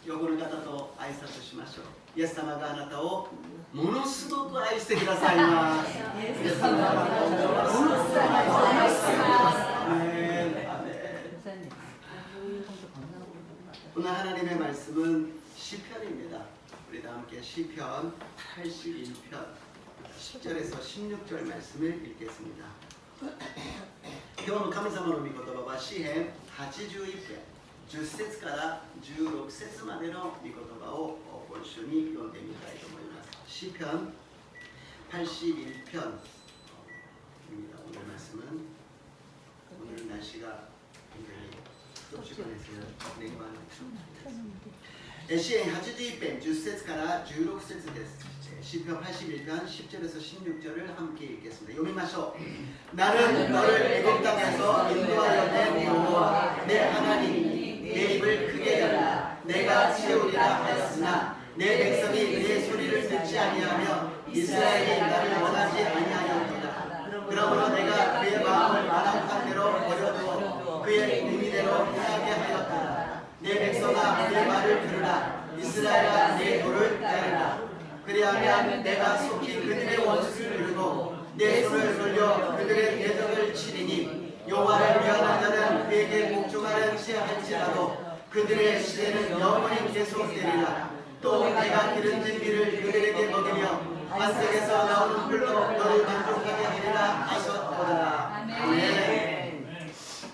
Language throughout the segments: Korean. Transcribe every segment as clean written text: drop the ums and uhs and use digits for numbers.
横の方と挨拶しましょう。イエス様があなたをものすごく愛してくださいます。イエス様があなたをものすごく愛してくださいます。오늘 하나님의 말씀은 시편입니다. 우리 다 함께 시편 81편 10절에서 16절 말씀을 읽겠습니다. 今日の神様の御言葉は詩編81編10節から16節までの御言葉をご一緒に読んでみたいと思います。詩편 81편입니다. 오늘 말씀은 오늘 날씨가 굉장히 습식하네요. 시편 81편 10節から16節です。시편 81편 10절에서 16절을 함께 읽겠습니다. 読みましょう. 나는 너를 애굽 땅에서 인도하여 낸 여호와 내 하나님이 내 입을 크게 열라. 내가 채우리라 하였으나 내 백성이 내 소리를 듣지 아니하며 이스라엘이 나를 원하지 아니하였도다. 그러므로 내가 그의 마음을 마땅한 대로 버려두어 그의 의미대로 행하게 하였도다. 내 백성아 내 말을 들으라. 이스라엘아 내 도를 따르라. 그리하면 내가 속히 그들의 원수를 누르고 내 손을 돌려 그들의 대적을 치리니 여호와를 위하는 자는 그에게 복종하는 할지라도 그들의 시대는 영원히 계속되리라. 또 내가 기름진 비를 그들에게 먹이며 반석에서 나오는 불로 너를 만족하게 하리라 하셨도다. 아멘.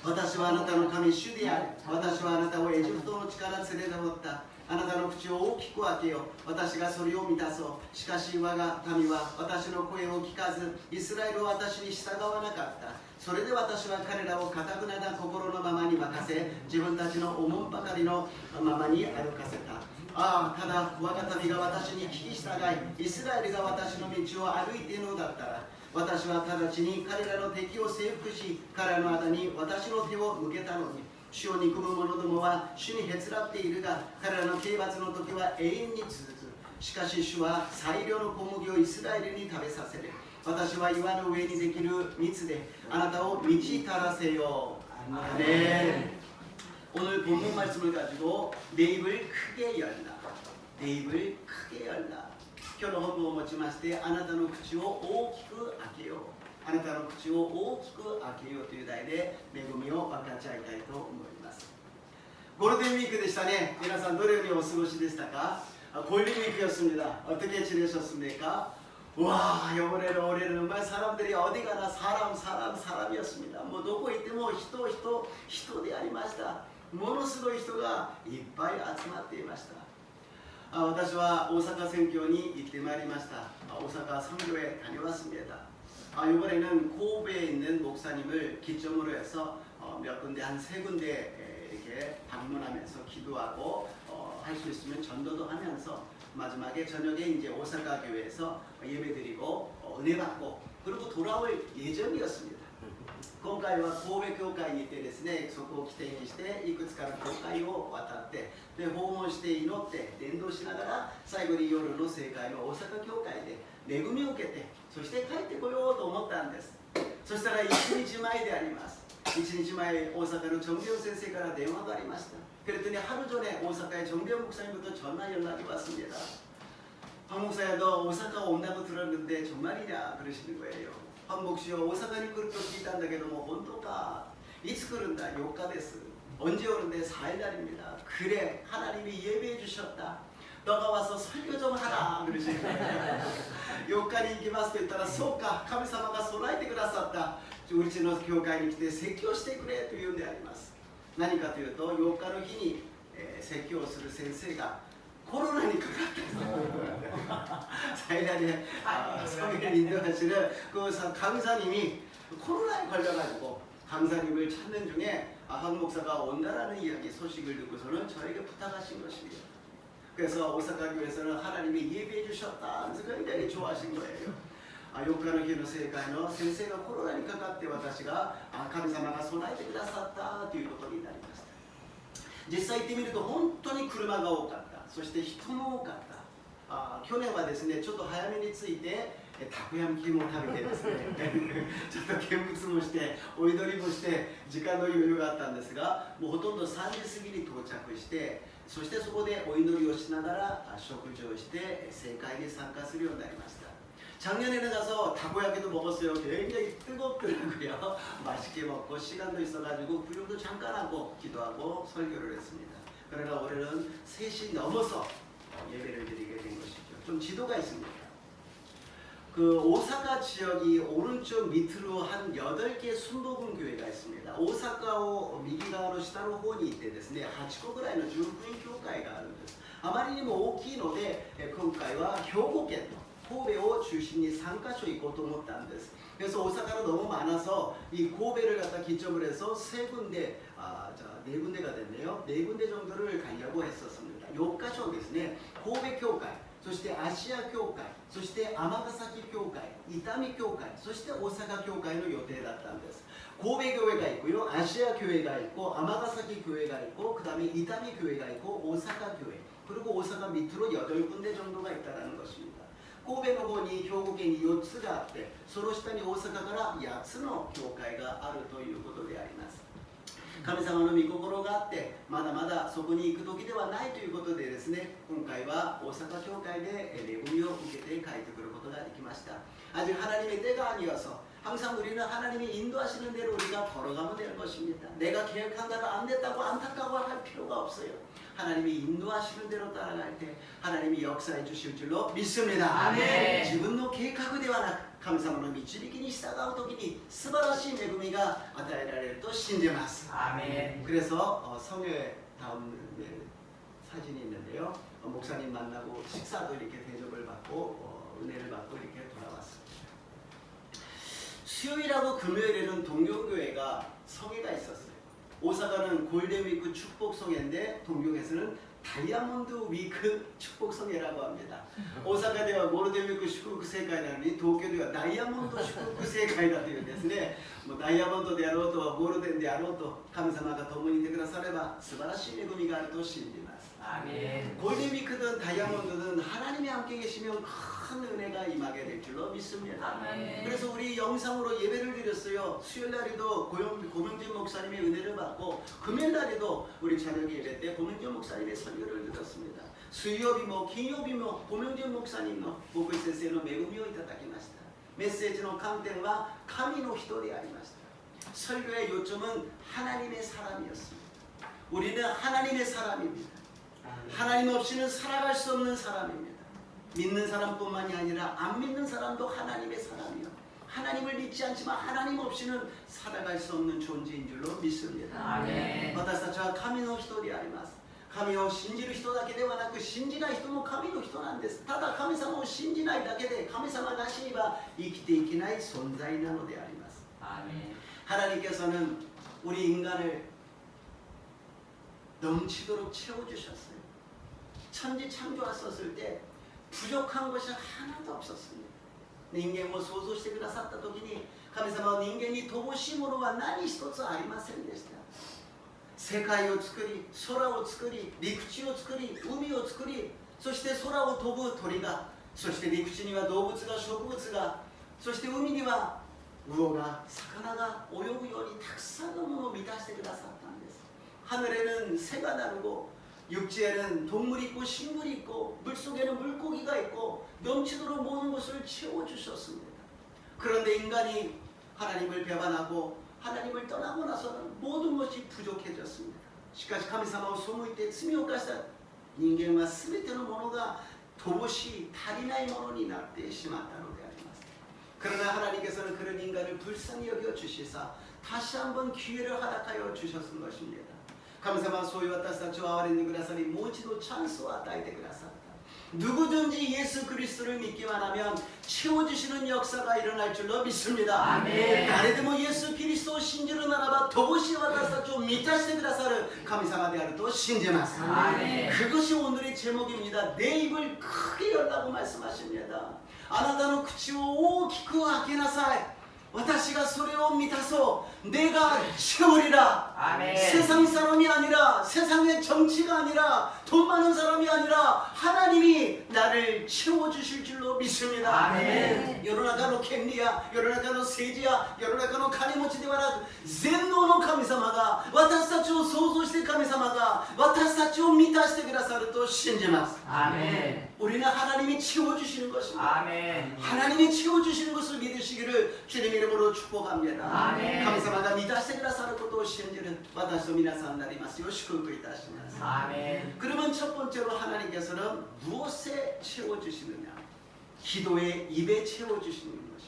私はあなたの神主である。私はあなたをエジプトの地から連れておった。あなたの口を大きく開けよ。私がそれを満たそう。しかし我が民は私の声を聞かず、イスラエルは私に従わなかった。それで私は彼らを堅くなな心のままに任せ、自分たちの思うばかりのままに歩かせた。ああ、ただ我が民が私に聞き従い、イスラエルが私の道を歩いているのだったら、私は直ちに彼らの敵を征服し、彼らの間に私の手を向けたのに、主を憎む者どもは主にへつらっているが、彼らの刑罰の時は永遠に続く。しかし主は最良の小麦をイスラエルに食べさせる。私は岩の上にできる蜜であなたを満ち足らせよう。아멘. 오늘 본문 말씀을 가지고 내 입을 크게 열라. 내 입을 크게 열라. 今日の本文をもちまして、あなたの口を大きく開けよう。あなたの口を大きく開けようという題で恵みを分かち合いたいと思います。ゴールデンウィークでしたね。皆さんどのようにお過ごしでしたか？골든위크였습니다. 어떻게 지내셨습니까? 와, 요번에는 올해는 정말 사람들이 어디 가나 사람이었습니다. 뭐どこ行っても人でありました。ものすごい人がいっぱい集まっていました。私は大阪宣教に行ってまいりました。大阪선교에 다녀왔습니다. 이번에는 고베에 있는 목사님을 기점으로 해서 몇 군데 한 3군데 이렇게 방문하면서 기도하고 할 수 있으면 전도도 하면서 마지막에 저녁에 이제 오사카 교회에서 예배드리고 은혜 받고 그리고 돌아올 예정이었습니다. 今回は神戸教会に行ってですね、そこを起点にしていくつかの教会を渡ってで訪問して祈って伝道しながら最後に夜の聖会の大阪教会で恵みを受けてそして帰ってこようと思ったんです。そしたら1日前であります。1日前大阪の정병先生から電話がありました。 그랬더니 하루 전에 오사카의 정병 목사님부터 전화 연락이 왔습니다. 황 목사야 너 오사카 온다고 들었는데 정말이냐 그러시는 거예요. 황 목시요 오사카니 그렇게 기다한다게도 뭐 본토가 이츠 그런다 요가 데스. 언제 오는데 4일날입니다. 그래 하나님이 예배해 주셨다. 너가 와서 설교 좀 하라 그러시는 거예요. 요가니 이기마스と言ったらそうか神様が備えてくださった。うちの教会に来て説教してくれというんであります。 何かというと4日の日に、説教をする先生がコロナにかかった사이다리에 성경을 인도하시는 그 강사님이 코로나에 걸려가지고 강사님을 찾는 중에 황 목사가 온다라는 이야기 소식을 듣고서는 저에게 부탁하신 것입니다. 그래서 오사카 교회에서는 하나님이 예배해 주셨다 하면서 굉장히 좋아하신 거예요. 4日の日の聖会の先生がコロナにかかって私が神様が備えてくださったということになりました。実際行ってみると本当に車が多かった。そして人も多かった。去年はですねちょっと早めに着いて、たこ焼きも食べてですねちょっと見物もしてお祈りもして時間の余裕があったんですが、もうほとんど3時過ぎに到着して、そしてそこでお祈りをしながら食事をして盛会に参加するようになりました。 작년에는 가서 타코야키도 먹었어요. 굉장히 뜨겁더라고요. 맛있게 먹고 시간도 있어가지고 구름도 잠깐 하고 기도하고 설교를 했습니다. 그러나 올해는 3시 넘어서 예배를 드리게 된 것이죠. 좀 지도가 있습니다. 그 오사카 지역이 오른쪽 밑으로 한 8개 순복음 교회가 있습니다. 오사카와 미기가와로 시타로 호원이 있대ですね、8個ぐらいの純福音教会があるんです。あまりにも大きいので、今回は兵庫県の 고베を中心に3カ所行こうと思ったんです。 그래서 오사카로 너무 많아서 이 고베를 갖다 기점으로 해서 3군데, 네 군데가 됐네요. 4군데 정도를 가려고 했었습니다. 6カ所ですね。 고베 교회, そしてアシア教会、そして尼崎教会、伊丹教会、そして大阪教会の予定だったんです。 고베 교회가 있고요, 아시아 교회가 있고, 아마가사키 교회가 있고, 그 다음에 이타미 교회가 있고, 오사카 교회, 그리고 오사카 밑으로 8군데 정도가 있다는 것입니다. 神戸の方に兵庫県に4つがあって、その下に大阪から8つの教会があるということであります。神様の御心があって、まだまだそこに行く時ではないということでですね、今回は大阪教会で恵みを受けて帰ってくることができました。 아직 하나님의 때가 아니어서 항상 우리는 하나님이 인도하시는 대로 우리가 걸어가면 되는 것입니다. 내가 계획한 대로 안 됐다고 안타까워할 필요가 없어요. 하나님이 인도하시는 대로 따라갈 때 하나님이 역사해 주실 줄로 믿습니다. 아멘. 自分の計画ではなく神様の導きに従う時に素晴らしい恵みが与えられると信じます。 아멘. 그래서 성회 다음 사진이 있는데요. 목사님 만나고 식사도 이렇게 대접을 받고 은혜를 받고 이렇게 돌아왔습니다. 수요일하고 금요일에는 동경교회가 성회가 있었어요. 오사카는 골든위크 축복성회인데 동경에서는 다이아몬드 위크 축복성회라고 합니다. 오사카ではゴールデンウィーク祝福盛会なのに東京ではダイヤモンド祝福盛会だというんですね。もうダイヤモンドであろうとゴールデンであろうと神様が共にいてくだされば素晴らしい恵みがあると信じます。 아멘. 골든 위크든 다이아몬드든 하나님이 함께 계시면 큰 은혜가 임하게 될 줄로 믿습니다. 아멘. 그래서 우리 영상으로 예배를 드렸어요. 수요일 날에도 고명진 목사님의 은혜를 받고 금요일 날에도 우리 저녁 예배 때 고명진 목사님의 설교를 들었습니다. 수요일も金曜日も고명진 목사님の牧師先生の恵みをいただきました。メッセージの観点は神の人でありました。 설교의 요점은 하나님의 사람이었습니다. 우리는 하나님의 사람입니다. 하나님 없이는 살아갈 수 없는 사람입니다. 믿는 사람뿐만이 아니라 안 믿는 사람도 하나님의 사람이요. 하나님을 믿지 않지만 하나님 없이는 살아갈 수 없는 존재인 줄로 믿습니다. 아멘. 私たちは神の人であります。神を信じる人だけではなく信じない人も神の人なんです。ただ神様を信じないだけで神様なしには生きていけない存在なのであります。 아멘. 하나님께서는 우리 인간을 넘치도록 채워주셨어요. 천지 창조하셨을 때 부족한 것이 하나도 없었습니다. 人間を創造してくださった時に神様は人間に乏しいものは何一つありませんでした。世界を作り、空を作り、陸地を作り、海を作り、そして空を飛ぶ鳥が、そして陸地には動物が、植物が、そして海には魚が、魚が泳ぐようにたくさんのものを満たしてくださったんです。 하늘에는 새가 나르고 육지에는 동물이 있고 식물이 있고 물속에는 물고기가 있고 넘치도록 모든 것을 채워주셨습니다. 그런데 인간이 하나님을 배반하고 하나님을 떠나고 나서는 모든 것이 부족해졌습니다. しかし神様を背いて罪を犯した人間は全てのものが乏しい足りないものになってしまったのであります。 그러나 하나님께서는 그런 인간을 불쌍히 여겨 주시사 다시 한번 기회를 허락하여 주셨은 것입니다. 神様はそういう私たちを憐れんでくださり、もう一度チャンスを与えてくださった。 누구든지 예수 그리스도를 믿기만 하면 채워주시는 역사가 일어날 줄로 믿습니다. 아멘. 誰でも 예수 그리스도を信じるならば乏しい私たちを満たしてくださる神様であると信じます。 아멘. 그것이 오늘의 제목입니다. 내 입을 크게 열라고 말씀하십니다. あなたの口を大きく開けなさい。私がそれを満たそう내가 채우리라. 아멘. 세상 사람이 아니라 세상의 정치가 아니라 돈 많은 사람이 아니라 하나님이 나를 채워주실 줄로 믿습니다. 아멘. 世の中の権利や世の中の政治や世の中の金持ちではなく全能の神様が私たちを創造して神様が私たちを満たしてくださると信じます。 아멘. 우리는 하나님이 채워주시는 것입니다. 아멘. 하나님이 채워주시는 것을 믿으시기를 주님 이름으로 축복합니다. 아멘. 神様が満たしてくださることを信じる私と皆さんになりますよう祝福いたします。 아멘. 그러면 첫 번째로 하나님께서는 무엇에 채워주시느냐? 기도의 입에 채워주시는 것입니다.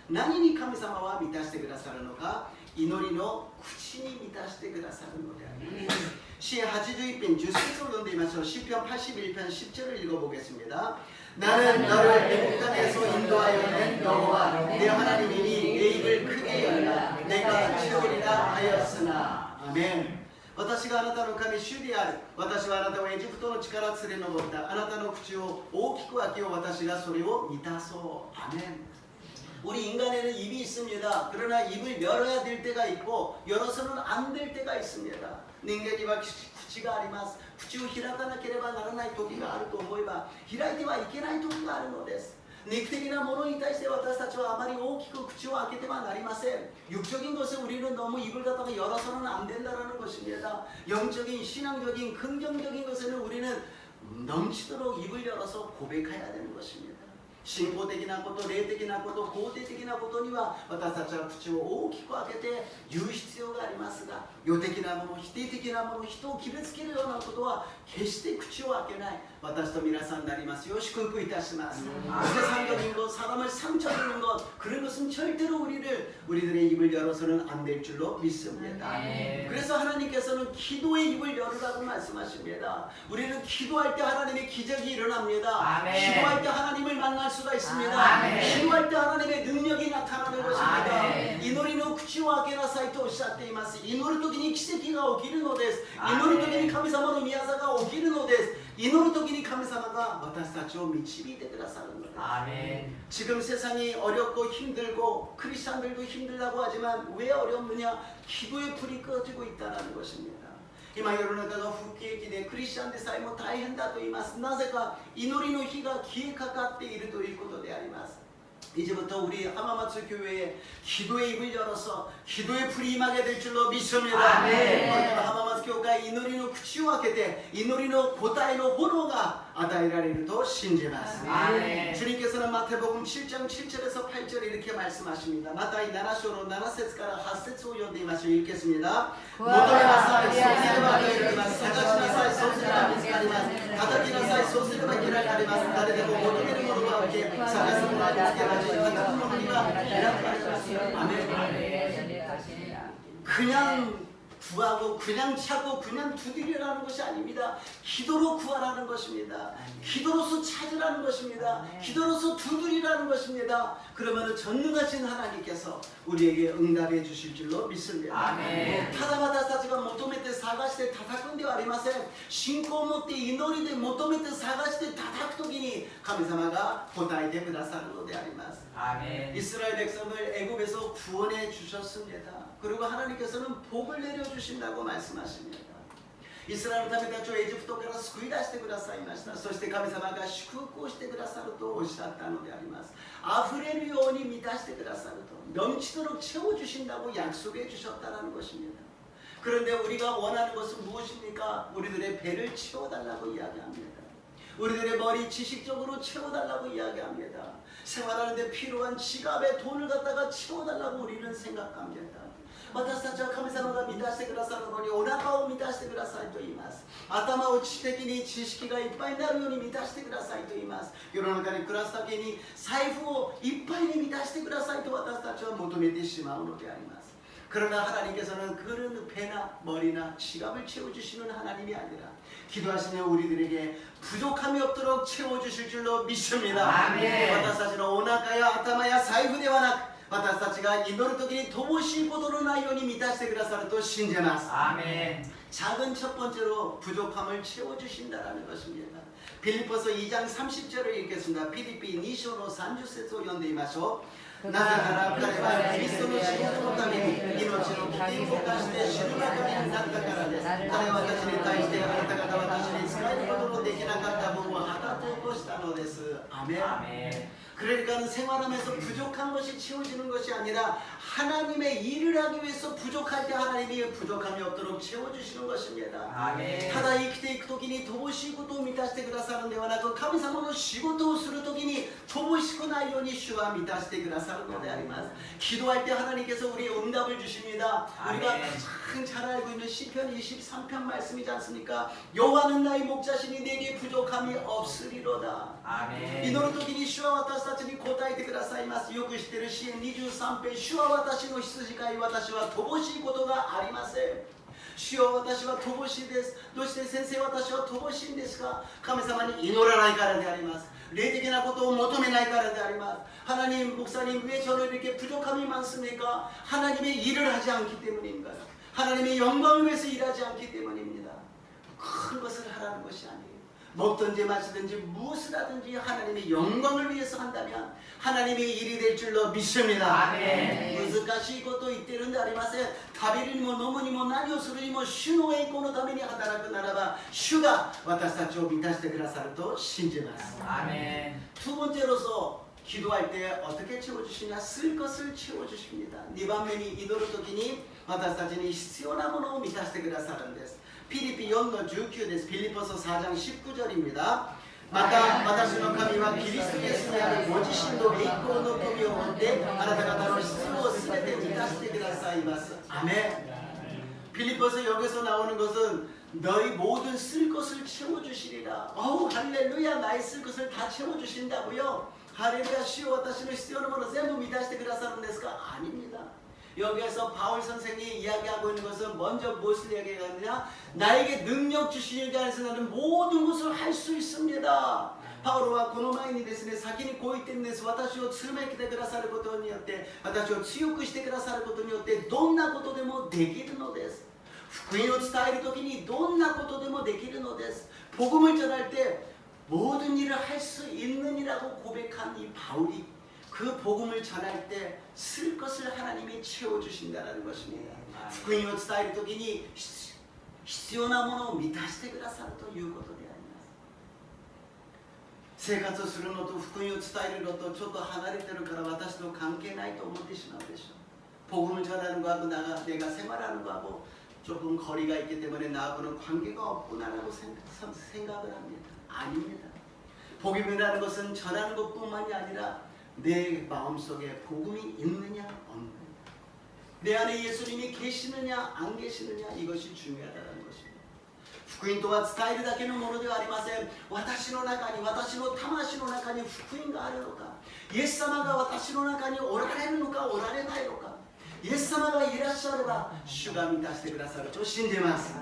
何に神様は満たしてくださるのか、祈りの口に満たしてくださるのであります。 시 81편 10節を読んでみましょう。 시편 81편 10절을 읽어보겠습니다. 나는 너를 애굽 땅에서 인도하여 낸 여호와 내 하나님이니 내 입을 크게 열라 내가 채우리라 하였으나. 아멘. 私があなたの神主である。私はあなたをエジプトの地から連れ上った。あなたの口を大きく開けよう。私がそれを満たそう。 아멘. 우리 인간에는 입이 있습니다. 그러나 입을 열어야 될 때가 있고 열어서는 안 될 때가 있습니다. 人間には口があります。口を開かなければならない時があると思えば開いてはいけない時があるのです。 肉的なものに対して私たちはあまり大きく口を開けてはなりません。 육적인 것에 우리는 너무 입을 갖다가 열어서는 안 된다는 것입니다. 영적인 신앙적인 긍정적인 것에는 우리는 넘치도록 입을 열어서 고백해야 되는 것입니다. 信仰的なこと、霊的なこと、肯定的なことには私たちは口を大きく開けて言う必要がありますが、世的なもの、否定的なもの、人を決めつけるようなことは決して口を開けない私と皆さんになりますよう祝福いたします。 세상적인 것, 사람을 상처주는 것, 그런 것은 절대로 우리들의 입을 열어서는 안 될 줄로 믿습니다. 그래서 하나님께서는 기도의 입을 열으라고 말씀하십니다. 우리는 기도할 때 하나님의 기적이 일어납니다. 기도할 때 하나님을 만날 수가 있습니다. 기도할 때 하나님의 능력이 나타나는 것입니다. 祈りの口を開けなさいとおっしゃっています。祈る時に奇跡が起きるのです。祈る時に神様の御業が起きるのです。祈る時に神様が私たちを導いてくださるのです。 아멘. 지금 세상이 어렵고 힘들고 크리스천들도 힘들다고 하지만 왜 어렵느냐? 기도의 불이 꺼지고 있다는 것입니다. 今世の中が不景気でクリスチャンでさえも大変だと言います。なぜか祈りの火が消えかかっているということであります。 이제부터 우리 하마마츠 교회에 기도의 입을 열어서 기도의 불이 임하게 될 줄로 믿습니다. 하마마츠 교회가 이노리노 구치와 게때 이노리노 고다이노 호노가 아다이라리도 신지마스니다. 주님께서는 마태복음 7장 7절에서 8절에 이렇게 말씀하십니다. 마타이 나나쇼로 나나세츠가라 하세츠오 연대마쇼 읽겠습니다. 모토레마사이 소세레마토이르마스 사가시나사이 소세레마미스가리마스 가다키나사이 소세레마키라가리마스 나레데고 모토메르 모르가 함께 사가스모라미스게라지 그냥 구하고 그냥 찾고 그냥 두드리라는 것이 아닙니다. 기도로 구하라는 것입니다. 기도로서 찾으라는 것입니다. 기도로서 두드리라는 것입니다. 그러면 전능하신 하나님께서 우리에게 응답해 주실 줄로 믿습니다. ただ私たちが求めて探して叩くんではありません。信仰を持って祈りで求めて探して叩くときに神様が答えてくださるのであります。 이스라엘 백성을 애굽에서 구원해 주셨습니다. 그리고 하나님께서는 복을 내려 주신다고 말씀하십니다. 이스라엘のためたちをエジプトから救い出してくださいました。そして神様が祝福をしてくださるとおっしゃったのであります。溢れるように満たしてくださると넘치도록 채워주신다고 약속해 주셨다는 것입니다. 그런데 우리가 원하는 것은 무엇입니까? 우리들의 배를 채워달라고 이야기합니다. 우리들의 머리 지식적으로 채워달라고 이야기합니다. 생활하는데 필요한 지갑에 돈을 갖다가 채워달라고 우리는 생각합니다. 私たちは神様が満たしてくださるのにお腹を満たしてくださいと言います。頭を知的に知識がいっぱいになるように満たしてくださいと言います。世の中に暮らすだけに財布をいっぱいに満たしてくださいと私たちは求めてしまうのであります。 그러나 하나님께서는 그런 배나 머리나 지갑을 채워주시는 하나님이 아니라 기도하시는 우리들에게 부족함이 없도록 채워주실 줄로 믿습니다. 私たちのお腹や頭や財布ではなく私たちが祈る時に乏しいことのないように満たしてくださると信じます。 작은 첫 번째로 부족함을 채워주신다라는 것입니다. 빌립보서 2장 30절을 읽겠습니다. 필리피 2章の30節を読んでみましょう。なぜなら彼はキリストの仕事のために命の危険を冒して死ぬばかりになったからです。彼は私に対してあなた方私に使えることのできなかった分を旗と起こしたのです。아멘. 그러니까 생활하면서 부족한 것이 채워지는 것이 아니라 하나님의 일을 하기 위해서 부족할 때 하나님이 부족함이 없도록 채워주시는 것입니다. 아멘. ただ生きていくときに乏しいことを満たしてくださるのではなく神様の仕事をするときに乏しくないように主は満たしてくださるのであります. 기도할 때 하나님께서 우리의 응답을 주십니다. 우리가 가장 잘 알고 있는 시편 23편 말씀이지 않습니까? 여호와는 나의 목자시니 내게 부족함이 없으리로다. 아멘. 祈るときに主は私たちに答えてくださいます。よく知っている詩篇23編、主は私の羊飼い、私は乏しいことがありません。主よ私は乏しいです。どうして先生私は乏しいんですか？神様に祈らないからであります。霊的なことを求めないからであります。하나님 목사님 왜 저는 이렇게 부족함이 많습니까? 하나님의 일을 하지 않기 때문인가요? 하나님의 영광을 위해서 일하지 않기 때문입니다. 큰 것을 하라는 것이 아니에요. 먹든지 마시든지 무엇을 하든지 하나님의 영광을 위해서 한다면 하나님의 일이 될 줄로 믿습니다. 아멘. 難しいことを言っているんでありません。食べるにも飲むにも何をするにも主の栄光のために働くならば主が私たちを満たしてくださると信じます. 아멘. 두 번째로서 기도할 때 어떻게 채워주시냐? 쓸 것을 채워주십니다. 2番目に祈るときに私たちに必要なものを満たしてくださるんです。ピリピ4の19です。ピリポソ4장 19절입니다. また私の神はキリストイエスにあるご自身の栄光の富を持ってあなた方の必要を全て満たしてくださいます. 아멘. 빌립보서 여기서 나오는 것은 너희 모든 쓸 것을 채워주시리라. 어우 할렐루야 나의 쓸 것을 다 채워주신다고요? 할렐루야 주여 私の必要なもの全部満たしてくださるんですか? 아닙니다. 여기에서 바울 선생이 이야기하고 있는 것은 먼저 무엇을 이야기하느냐? 나에게 능력 주시는 자 안에서 나는 모든 것을 할 수 있습니다. パウロはこの前にですね、先にこう言ってるんです。私を強めてくださることによって、私を強くしてくださることによって、どんなことでもできるのです。福音を伝えるときにどんなことでもできるのです. 복음을 전할 때 모든 일을 할 수 있느니라고 고백한 이 바울이 그 복음을 전할 때 쓸 것을 하나님이 채워주신다는 것입니다.福音を伝えるときに必要なものを満たしてくださるということであります。生活するのと福音を伝えるのとちょっと離れてるから私と関係ないと思ってしまうでしょう。 복음을 전하는 거하고 내가 생활하는 거하고 조금 거리가 있기 때문에 나하고는 관계가 없구나라고 생각을 합니다. 아닙니다. 복음이라는 것은 전하는 것뿐만이 아니라 내 마음속에 복음이 있느냐 없느냐, 내 안에 예수님이 계시느냐 안 계시느냐 이것이 중요하다는 것입니다. 福音とは伝えるだけのものではありません。私の中に、私の魂の中に福音があるのか、イエス様が私の中におられるのかおられないのか、イエス様がいらっしゃれば主が満たしてくださると信じます.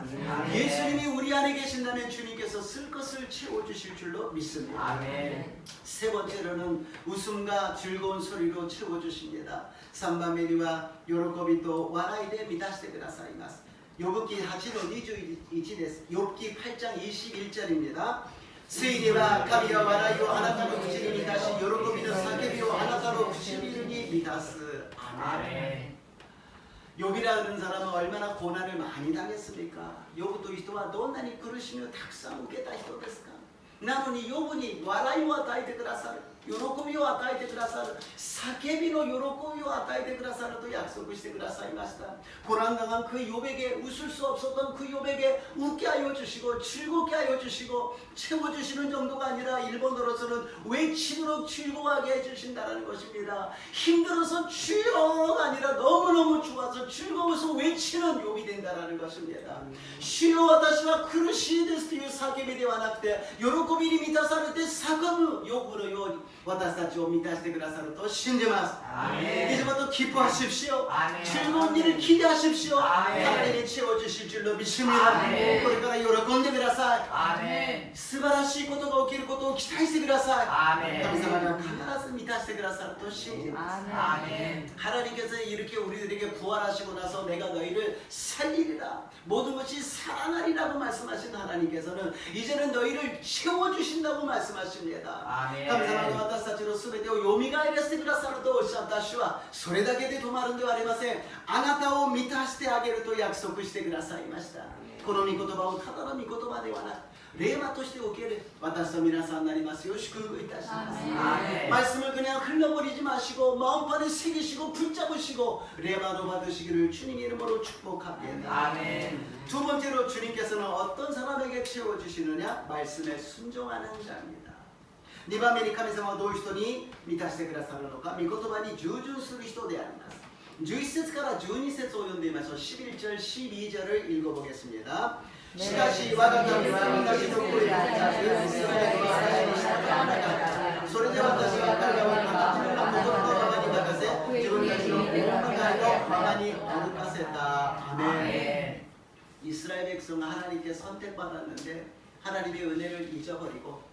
예수님이 우리 안에 계신다면 주님께서 쓸 것을 채워주실 줄로 믿습니다. 아멘. 세 번째로는 웃음과 즐거운 소리로 채워주십니다. 3番目には喜びと笑いで満たしてくださいます. 욥기 8の21です. 욥기 8장 21절입니다. ついには神は笑いをあなたの口に満たし、喜びの叫びをあなたの唇に満たす. 아멘. 욥이라는 사람은 얼마나 고난을 많이 당했습니까? 욥도人はどんなに苦しみをたくさん受けた人ですか? なのに욥に笑いを与えてくださる、喜びを与えてくださる、叫びの喜びを与えてくださると約束してくださいました. 고난당한 그 욥에게 웃을 수 없었던 그 욥에게 웃게 하여 주시고 즐겁게 하여 주시고 채워주시는 정도가 아니라 일본어로서는 외치도록 즐거워하게 해주신다는 것입니다. 힘들어서 주여가 아니라 너무너무 좋아서 즐거워서 외치는 욥이 된다는 것입니다. 주여 私は苦しいですという叫びではなくて喜びに満たされて叫ぶ욥のように私たちを満たしてくださると信じます. 이제부터 기뻐하십시오. 즐거운 일을 기대하십시오. 하나님이 채워주실 줄로 믿습니다. これから喜んでください. 素晴らしいことが起きることを期待してください. 神様が必ず満たしてくださると信じます. 하나님께서 이렇게 우리들에게 부활하시고 나서 내가 너희를 살리리라, 모든 것이 살아나리라고 말씀하신 하나님께서는 이제는 너희를 채워주신다고 말씀하십니다. 神様が私たちの全てをよみがえらせてくださるとおっしゃった主はそれだけで止まるんではありません。あなたを満たしてあげると約束してくださいました。この御言葉をただの御言葉ではなく霊馬として受ける私と皆さんになりますよう祝福いたします。 말씀을 그냥 흘려버리지 마시고 마음판에 새기시고 붙잡으시고 레마로 받으시기를 주님 이름으로 축복합니다. 두 번째로 주님께서는 어떤 사람에게 채워주시느냐? 말씀에 순종하는 자입니다. 2番目に神様はどういう人に満たしてくださるのか、御言葉に従順する人であります。11節から12節を読んでみましょう。11절, 12절을 읽어보겠습니다. しかし我が神は私の声を聞かず、イスラエルは私に従わなかった。それで私は彼らを形の心のままに任せ、自分たちの心のままに歩かせた。アメン。 이스라엘 백성은 하나님께 선택받았는데 하나님의 은혜를 잊어버리고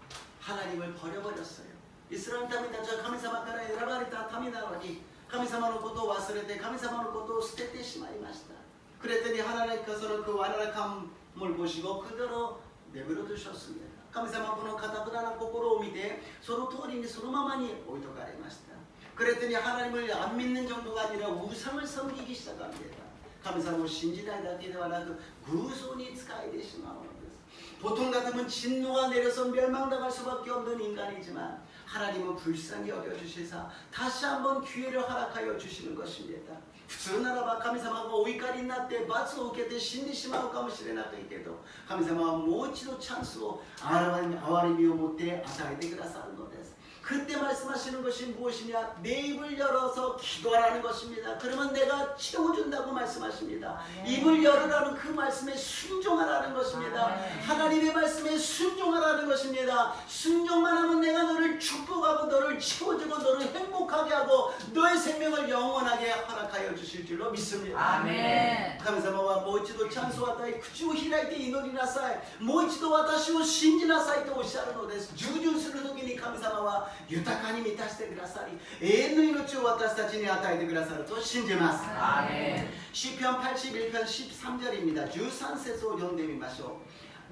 하나님을 버려버렸어요. 이스라엘民たちは神様から選ばれた民なのに神様のことを忘れて神様のことを捨ててしまいました。 그랬더니 하나님께서는 그 완악함을 보시고 그대로 내버려 두셨습니다. 神様この堅くな心を見てその通りにそのままに置いとかれました。 그랬더니 하나님을 안 믿는 정도가 아니라 우상을 섬기기 시작합니다. 神様を信じないだけではなく偶像に仕えてしまうのです。 보통 같으면 진노가 내려서 멸망당할 수밖에 없는 인간이지만 하나님은 불쌍히 여겨주시사 다시 한번 기회를 허락하여 주시는 것입니다. 普通ならば神様がお怒りになって罰を受けて死んでしまうかもしれないけど神様はもう一度チャンスを憐れみを持って与えてくださるのです。 그때 말씀하시는 것이 무엇이냐? 내 입을 열어서 기도하라는 것입니다. 그러면 내가 채워준다고 말씀하십니다. 입을 열으라는 그 말씀에 순종하라는 것입니다. 하나님의 말씀에 순종하라는 것입니다. 순종만 하면 내가 너를 축복하고 너를 채워주고 너를 행복하게 하고 너의 생명을 영원하게 허락하여 주실 줄로 믿습니다. 아멘. 神様はもう一度チャンスを与え口を開いて祈りなさい。もう一度私を信じなさいとおっしゃるのです。従順するときに神様は豊かに満たしてくださり永遠の命を私たちに与えてくださると信じます。アーメン。詩篇81편 13절입니다. 13節を読んでみましょう。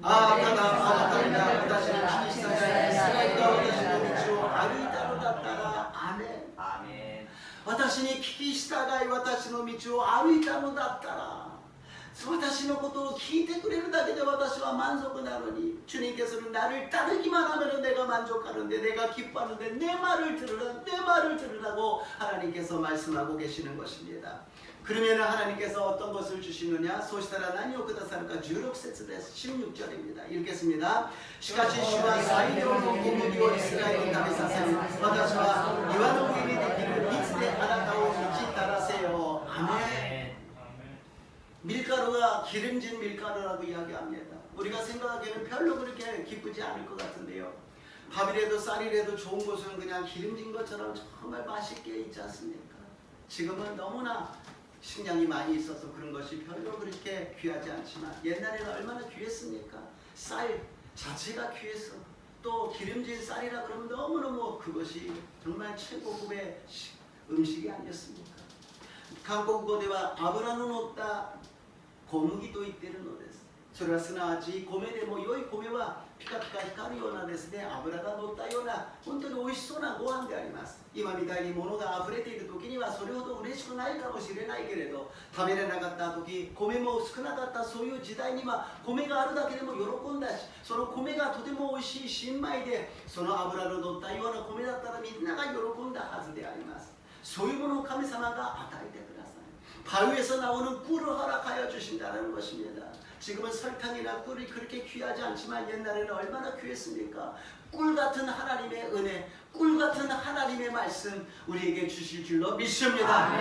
ああただあなたが私の聞き従いイスラエルが私の道を歩いたのだったらアーメン。アーメン。私に聞き従い私の道を歩いたのだったら私のことを聞いてくれるだけで私は満足なのに주님께서는 나를 따르기만 하면 내가 만족하는데 내가 기뻐하는데 내 말을 들으라고 하나님께서 말씀하고 계시는 것입니다. 그러면 하나님께서 어떤 것을 주시느냐? 소시타라 나니오 쿠다사르까 16節です 16절입니다. 읽겠습니다. しかし主は最良の小麦をイスラエルに食べさせる。私は岩の上にできる蜜であなたを満ちたらせよ。アメン。 밀가루가 기름진 밀가루라고 이야기합니다. 우리가 생각하기에는 별로 그렇게 기쁘지 않을 것 같은데요. 밥이라도 쌀이라도 좋은 것은 그냥 기름진 것처럼 정말 맛있게 있지 않습니까? 지금은 너무나 식량이 많이 있어서 그런 것이 별로 그렇게 귀하지 않지만 옛날에는 얼마나 귀했습니까? 쌀 자체가 귀했어. 또 기름진 쌀이라 그러면 너무너무 그것이 정말 최고급의 음식이 아니었습니까? 한국어では油の乗った小麦と言っているのです。それはすなわち米でも良い米はピカピカ光るようなですね、油が乗ったような本当に美味しそうなご飯であります。今みたいに物が溢れている時にはそれほど嬉しくないかもしれないけれど、食べれなかった時、米も少なかったそういう時代には米があるだけでも喜んだし、その米がとても美味しい新米でその油の乗ったような米だったらみんなが喜んだはずであります。そういうものを神様が与えてください。 바위에서 나오는 꿀을 허락하여 주신다는 것입니다. 지금은 설탕이나 꿀이 그렇게 귀하지 않지만 옛날에는 얼마나 귀했습니까? 꿀 같은 하나님의 은혜, 꿀 같은 하나님의 말씀 우리에게 주실 줄로 믿습니다.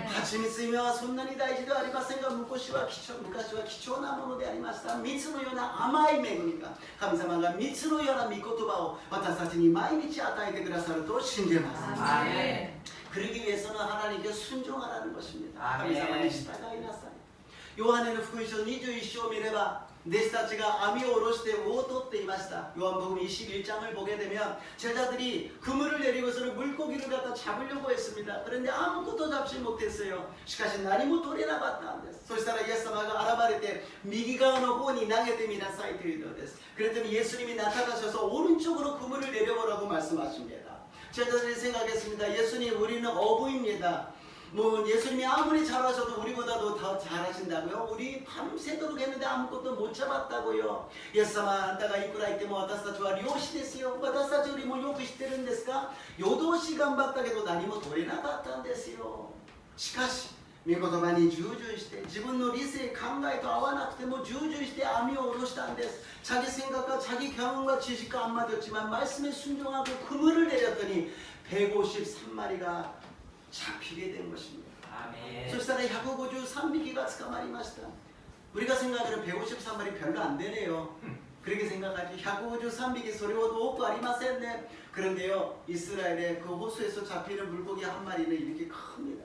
하치미스이며 손난이 다이지도 아리마센가 무코시와 기초나ものでありました。蜜のような甘い恵みが神様が蜜のような御言葉を私たちに毎日与えてくださると信じます。 그러기 위해서는 하나님께 순종하라는 것입니다. 하나님께従いなさい. 요한의福音書 21章を見れば弟子たちが網を下ろして魚を取っていました。 요한복음 21장을 보게 되면 제자들이 그물을 내리고その 물고기를 갖다 잡으려고 했습니다. 그런데 아무것도 잡지 못했어요. しかし何も取れなかったんです。そしたらイエス様が現れて右側の方に投げてみなさいというのです。 그랬더니 예수님이 나타나셔서 오른쪽으로 그물을 내려보라고 말씀하십니다. 제자들이 생각했습니다. 예수님, 우리는 어부입니다. 뭐 예수님이 아무리 잘하셔도 우리보다도 더 잘하신다고요? 우리 밤새도록 했는데 아무것도 못 잡았다고요. イエス様、あなたがいくら言っても私たちは漁師ですよ。私たちよりもよく知ってるんですか？夜通し頑張ったけど何も取れなかったんですよ。しかし御言葉に従順して自分の理性考えと合わなくても従順して網を下ろしたんです。 자기 생각과 자기 경험과 지식과 안 맞았지만 말씀에 순종하고 그물을 내렸더니 153마리가 잡히게 된 것입니다. 아멘. そしたら153匹が捕まりました. 우리가 생각하는 153마리 별로 안 되네요. 그렇게 생각하지. 153匹 소리와도 없고 아리마센네. 그런데요, 이스라엘의 그 호수에서 잡히는 물고기 한 마리는 이렇게 큽니다.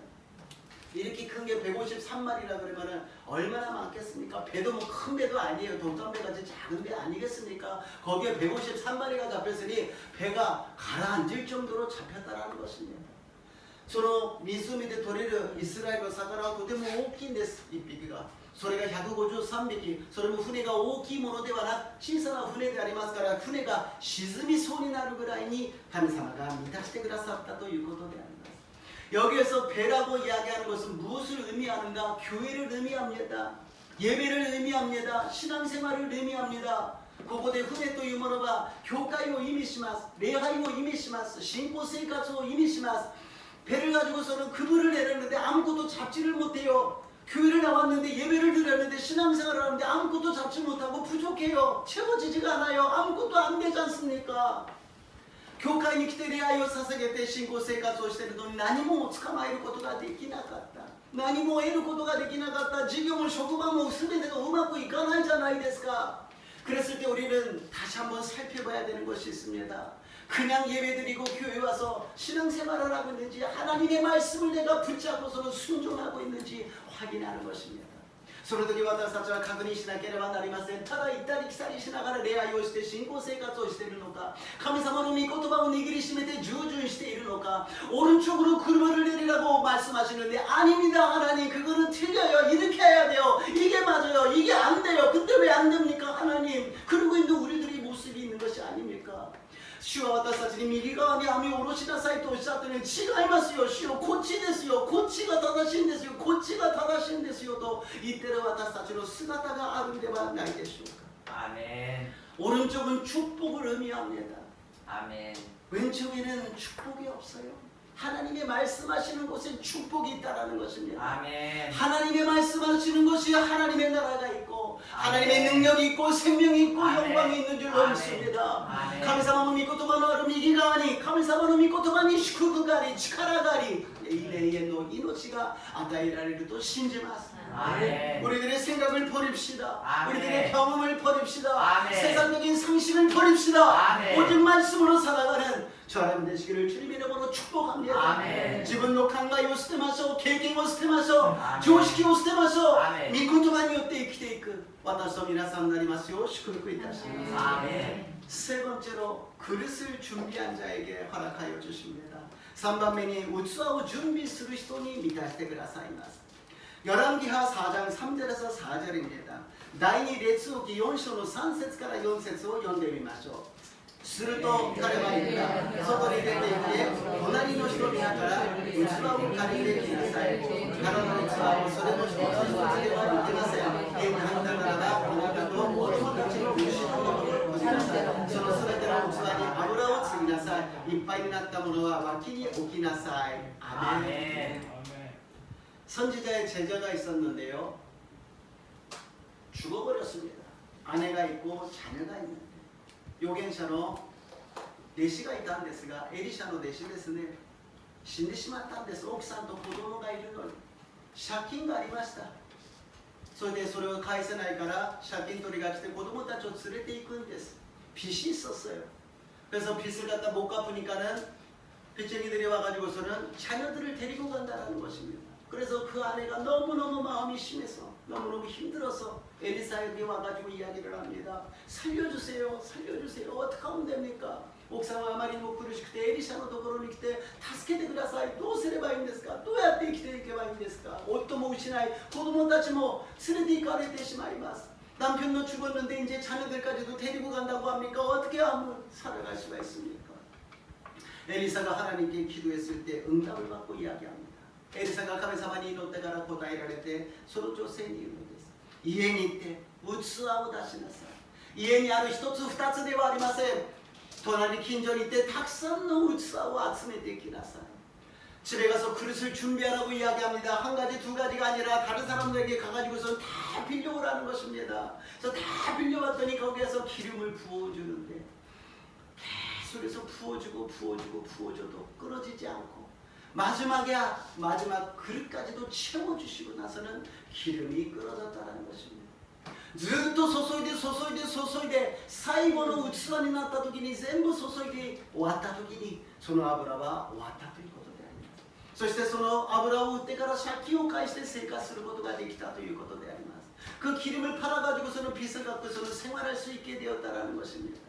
이렇게 큰 게 153마리라 그러면은 얼마나 많겠습니까? 배도 뭐 큰 배도 아니에요. 독담배 같이 작은 배 아니겠습니까? 거기에 153마리가 잡혔으니 배가 가라앉을 정도로 잡혔다라는 것입니다. その湖で取れるイスラエルの魚はとても大きいんです。1匹が。それが153匹。それも船が大きいものではなく小さな船でありますから、船が沈みそうになるぐらいに神様が満たしてくださったということであります。 여기에서 배라고 이야기하는 것은 무엇을 의미하는가? 교회를 의미합니다. 예배를 의미합니다. 신앙생활을 의미합니다. ここで船というものは教会を意味します。礼拝を意味します。信仰生活を意味します。 배를 가지고서는 그물을 내렸는데 아무것도 잡지를 못해요. 교회를 나왔는데 예배를 드렸는데 신앙생활을 하는데 아무것도 잡지 못하고 부족해요. 채워지지가 않아요. 아무것도 안 되지 않습니까? 教会に来て礼拝を捧げて信仰生活をしているのに何も捕まえることができなかった。何も得ることができなかった。事業も職場も全てがうまくいかないじゃないですか。 그랬을 때 우리는 다시 한번 살펴봐야 되는 것이 있습니다. 그냥 예배드리고 교회 와서 신앙생활을 하고 있는지 하나님의 말씀을 내가 붙잡고서는 순종하고 있는지 확인하는 것입니다. その時私たちは確認しなければなりません。ただ行ったり来たりしながら礼拝をして信仰生活をしているのか、神様の御言葉を握りしめて従順しているのか, 오른쪽으로 그물을 내리라고 말씀하시는데 아닙니다 하나님, 그거는 틀려요. 이렇게 해야 돼요. 이게 맞아요. 이게 안 돼요. 근데 왜 안 됩니까 하나님? 그러고 있는 우리들의 모습이 있는 것이 아닙니까? 主は私たちに右側に網を下ろしなさいとおっしゃってね、違いますよ、主よ、こっちですよ、こっちが正しいんですよ、こっちが正しいんですよと言ってる私たちの姿があるんではないでしょうか。 아멘. 오른쪽은 축복을 의미합니다. 아멘. 왼쪽에는 축복이 없어요. 하나님의 말씀하시는 곳에 축복이 있다라는 것입니다. 아멘. 하나님의 말씀하시는 것이 하나님의 나라가 있고 하나님의 아멘. 능력이 있고 생명이 있고 아멘. 영광이 있는 줄로 아멘. 믿습니다. 아멘. 神様の御言葉のある右側に神様の御言葉に祝福があり力があり永遠の命が与えられると信じます。 아멘. 우리들의 생각을 버립시다. 아멘. 우리들의 경험을 버립시다. 아멘. 세상적인 상식을 버립시다. 아멘. 오직 말씀으로 살아가는 저 여러분 되시기를 주님 이름으로 축복합니다. 아멘. 自分の考えを捨てましょう。経験を捨てましょう。 아멘. 常識を捨てましょう。 아멘. 御言葉によって生きていく私と皆さんになりますよう祝福いたします。 아멘. 세 번째로 그릇을 준비한 자에게 허락하여 주십니다. 3番目に器を準備する人に満たしてくださいます。 열왕기하 4장 3절에서 4절입니다. 第2列王記4章の3節から4節を読んでみましょう。すると彼は言った。外に出て行って隣の人々から器を借りてきなさい。彼の器をそれの一つ一つでは抜けません。変簡単ならばあなたと子供たちの後ろのところを置きなさい。そのすべての器に油を注ぎなさい。いっぱいになったものは脇に置きなさい。アメン。 아멘. 선지자의 제자가 있었는데요. 죽어버렸습니다. 아내가 있고 자녀가 있는데 요겐샤노 내시가 있다는 데스가 에리샤노 내시 데스네. 死んでしまったんです。奥さんと子供がいるのに借金がありました。それでそれを返せないから借金取りが来て子供たちを連れて行くんです。빚이 있었어요. 그래서 빚을 갖다 못 갚으니까는 빚쟁이들이 와가지고서는 자녀들을 데리고 간다는 것입니다. 그래서 그 아내가 너무너무 마음이 심해서 너무너무 힘들어서 에리사에게 와가지고 이야기를 합니다. 살려주세요. 살려주세요. 어떻게 하면 됩니까? 옥상은 아마리 못苦しくて 에리샤의 ところに来て助けてください。どうすればいいんですか？どうやって生きていけばいいんですか？夫も失い子供たちも連れて行かれてしまいます。 남편도 죽었는데 이제 자녀들까지도 데리고 간다고 합니까? 어떻게 하면 살아갈 수가 있습니까? 엘리사가 하나님께 기도했을 때 응답을 받고 이야기합니다. 엘리사가神様に祈ってから答えられて、その女性に言うのです。家に行って器を出しなさい。家にある一つ二つではありません。隣近所に行ってたくさんの器を集めてきなさい。 집에 가서 그릇을 준비하라고 이야기합니다. 한 가지 두 가지가 아니라 다른 사람들에게 가가지고서 다 빌려오라는 것입니다. 그래서 다 빌려왔더니 거기에서 기름을 부어주는데 계속해서 부어줘도 끊어지지 않고 마지막 그릇까지도 채워주시고 나서는 기름이 끊어졌다는 것입니다. ずっと注いで最後の器になった時に全部注いで終わった時にその油は終わったということであります。そしてその油を売ってから借金を返して生活することができたということであります。그 기름을 팔아가지고서는 빚을 갚고서는 생활할 수 있게 되었다는 것입니다.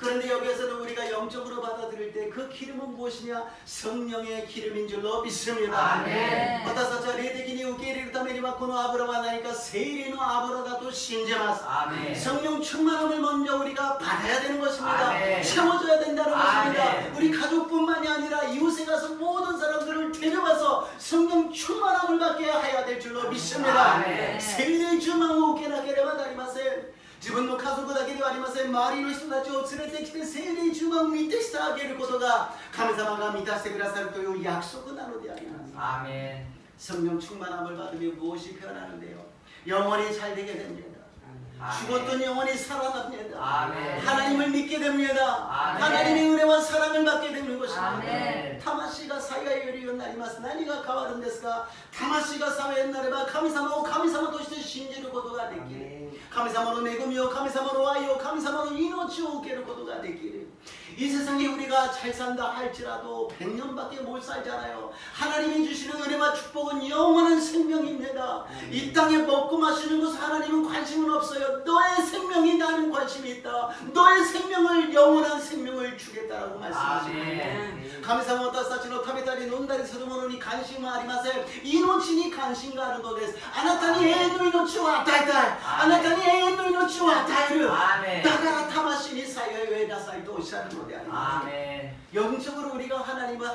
그런데 여기에서는 우리가 영적으로 받아들일 때 그 기름은 무엇이냐? 성령의 기름인 줄로 믿습니다. 아멘. 私たちは霊的に受け入れるためにはこの油は何か聖霊の油だと信じます。 아멘. 성령 충만함을 먼저 우리가 받아야 되는 것입니다. 아멘. 채워줘야 된다는 것입니다. 아멘. 우리 가족뿐만이 아니라 이웃에 가서 모든 사람들을 데려와서 성령 충만함을 받게 해야 될 줄로 믿습니다. 아멘.聖霊充満を受けなければなりません。 自分の家族だけではありません。周りの人たちを連れてきて聖霊充満を満たしてあげることが神様が満たしてくださるという約束なのであります。 아멘. 성령 충만함을 받으면 무엇이 변하는데요? 영원히 잘 되게 됩니다. 죽었던 영혼이 살아납니다. 아멘. 하나님을 믿게 됩니다. 아멘. 하나님의 은혜와 사랑을 받게 되는 것입니다. 아멘. 魂が幸いよりようになります。何が変わるんですか？魂が幸いになれば神様を神様として信じることができる。神様の恵みを、神様の愛を、神様の命を受けることができる。 이 세상에 우리가 잘 산다 할지라도 100년밖에 못 살잖아요. 하나님이 주시는 은혜와 축복은 영원한 생명입니다. 이 땅에 먹고 마시는 것 하나님은 관심은 없어요. 너의 생명이 나는 관심이 있다. 너의 생명을 영원한 생명을 주겠다라고 말씀하십니다. 神様私たちの食べたり飲んだりするものに関心はありません。命に関心があるのです。あなたに永遠の命を与えたい。あなたに永遠の命を与える。だから魂に幸いを得なさいとおっしゃるのであります。 아멘. 영적으로 우리가 하나님을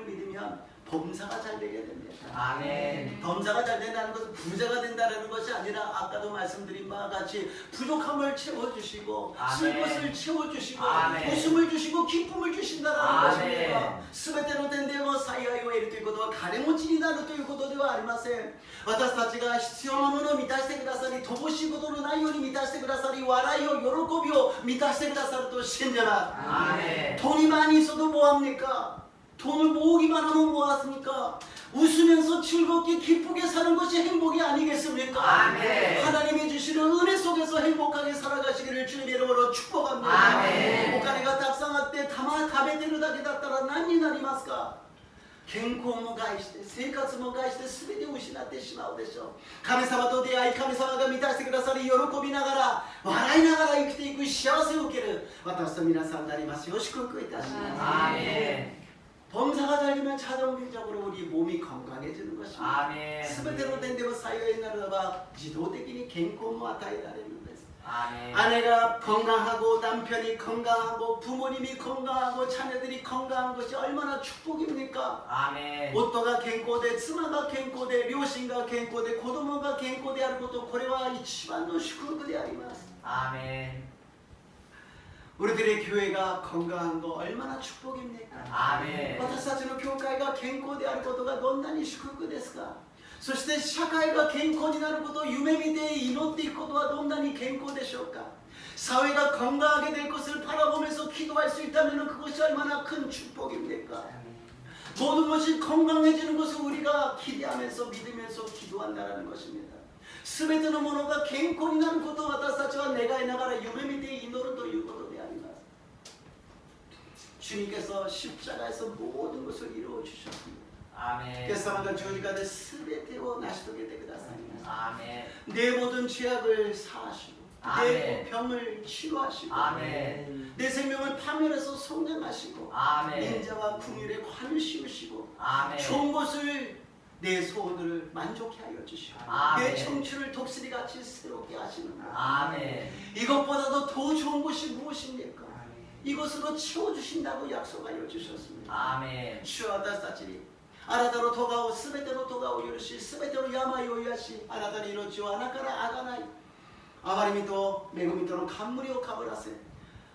믿으면 범사가 잘 되게 됩니다. 아멘. 범사가 잘 된다는 것은 부자가 된다는 것이 아니라 아까도 말씀드린 바와 같이 부족함을 채워주시고 쓸 것을 채워주시고 웃음을 주시고 기쁨을 주신다는 것입니다. 全ての点でも幸いを得るということは金持ちになるということではありません。私たちが必要なものを満たしてくださり、乏しいことのないように満たしてくださり、笑いを喜びを満たしてくださると信じます。 아멘. 돈이 많이 있어도 뭐합니까? 돈을 모으기만 하면 뭐하습니까? 웃으면서 즐겁게 기쁘게 사는 것이 행복이 아니겠습니까? 아멘. 하나님이 주시는 은혜 속에서 행복하게 살아가시기를 주님의 이름으로 축복합니다. 아멘. お金がたくさんあってたま食べてるだけだったら何になりますか？健康も害して生活も害して全てを失ってしまうでしょう。神様と出会い、神様が満たしてくださり、喜びながら笑いながら生きていく幸せを受ける私と皆さんになりますよう祝福いたします。 아멘. 범사가 잘 되면 자동적으로 우리 몸이 건강해지는 것입니다. 아멘. 全ての点でも幸いになるならば自動的に健康も与えられるんです。 아멘. 아내가 건강하고 남편이 건강하고 부모님이 건강하고 자녀들이 건강한 것이 얼마나 축복입니까? 아멘. 夫が健康で妻が健康で両親が健康で子供が健康であること、これは一番の祝福であります。 아멘. 우리들의 교회가 건강한 거 얼마나 축복입니까? 아멘. 私たちの教会が健康であることがどんなに祝福ですか？そして社会が健康になることを夢見て祈っていくことはどんなに健康でしょうか？ 사회가 건강하게 될 것을 바라보면서 기도할 수 있다면 그것이 얼마나 큰 축복입니까? 모든 것이 건강해지는 것을 우리가 기대하면서 믿으면서 기도한다는 것입니다. 全てのものが健康になることを私たちは願いながら夢見て祈るということであります。 주님께서 십자가에서 모든 것을 이루어 주셨습니다. 아멘. 겟세마네十字架で全てを成し遂げてくださいました。 아멘. 내 모든 죄악을 사하시고 내 병을 치료하시고 아멘. 내 생명을 파멸해서 성장하시고 아멘. 인자와 긍휼에 관을 씌우시고 아멘. 좋은 것을 내 소원을 만족해 하여 주시고 아멘. 내 청춘을 독수리같이 새롭게 하시는 것. 아멘. 이것보다도 더 좋은 것이 무엇입니까? 이것으로 채워주신다고 약속하여 주셨습니다. 아멘. 主は私たちにあなたの咎をすべての咎を許し、すべての病を癒し、あなたの命を穴からあがない、憐れみと恵みとの冠をかぶらせ、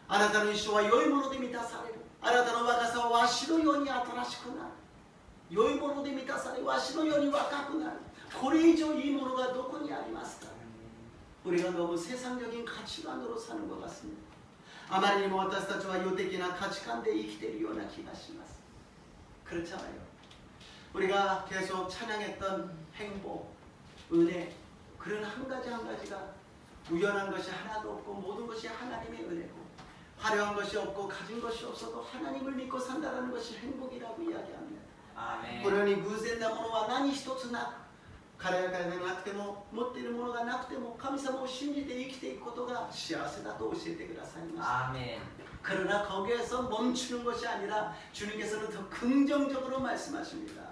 あなたの一生は良いもので満たされる。あなたの若さはわしのように新しくなる。良いもので満たされ、わしのように若くなる。これ以上いいものがどこにありますか。 우리가 너무 세상적인 가치관으로 사는 것 같습니다. 아마리님私たちは 요tek이나 가치관에 生きているような気がします. 그렇잖아요. 우리가 계속 찬양했던 행복, 은혜, 그런 한 가지 한 가지가 우연한 것이 하나도 없고 모든 것이 하나님의 은혜고, 화려한 것이 없고 가진 것이 없어도 하나님을 믿고 산다는 것이 행복이라고 이야기합니다. 아멘. このように偶然なものは何一つなく、彼らがなくても持っているものがなくても神様を信じて生きていくことが幸せだと教えてくださいました. 아멘. 그러나 거기에서 멈추는 것이 아니라 주님께서는 더 긍정적으로 말씀하십니다.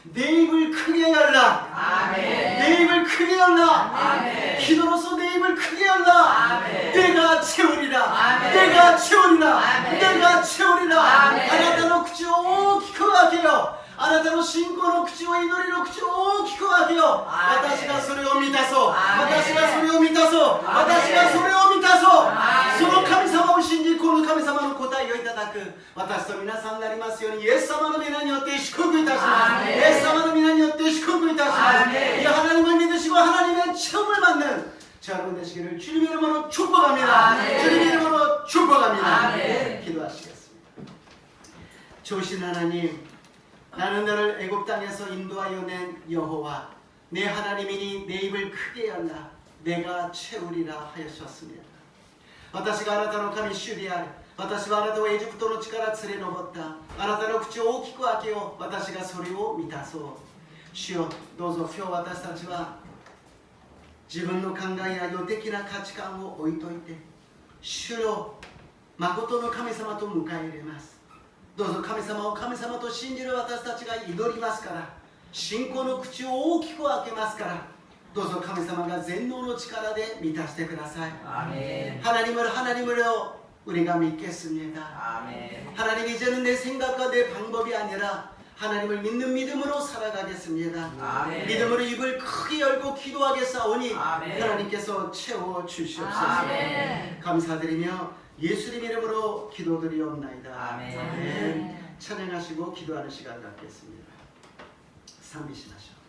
내 입을 크게 열라. 아멘. 내 입을 크게 열라. 아멘. 기도로서 내 입을 크게 열라. 아멘. 내가 채우리라. 아멘. 내가 채우리라. 아멘. 내가 채우리라. 아멘. あなたの口を大きく開けよ。あなたの信仰の口を、祈りの口を大きく開けよ。アーメン。私がそれを満たそう。アーメン。私がそれを満たそう。アーメン。私がそれを満たそう。アーメン。その神様を信じ、この神様の答えをいただく私と皆さんになりますように、イエス様の皆によって祝福いたします。イエス様の皆によって祝福いたします。이 하나님을 믿으시고 하나님의 체험을 받는 저 여러분 되시기를 주님의 이름으로 축복합니다. 아멘. 주님의 이름으로 축복합니다. 아멘. 기도하시겠습니다. 좋으신 하나님, 나는 너를 애굽 땅에서 인도하여 낸 여호와, 내 하나님이니 내 입을 크게 열라. 내가 채우리라 하셨습니다. 私があなたの神主である。私はあなたをエジプトの地から連れ上った。あなたの口を大きく開けよう。私がそれを満たそう。主よ、どうぞ今日私たちは自分の考えや予的な価値観を置いといて、主の誠の神様と迎え入れます。どうぞ神様を神様と信じる私たちが祈りますから、信仰の口を大きく開けますから、どうぞ神様が全能の力で満たしてください. 아멘. 하나님으로 우리가 믿겠습니다. 아멘. 하나님, 이제는 내 생각과 내 방법이 아니라 하나님을 믿는 믿음으로 살아가겠습니다. 아멘. 믿음으로 입을 크게 열고 기도하겠사오니 아멘. 하나님께서 채워 주시옵소서. 아멘. 감사드리며 예수님 이름으로 기도드리옵나이다. 아멘. 아멘. 찬양하시고 기도하는 시간 갖겠습니다. 상비신하시오.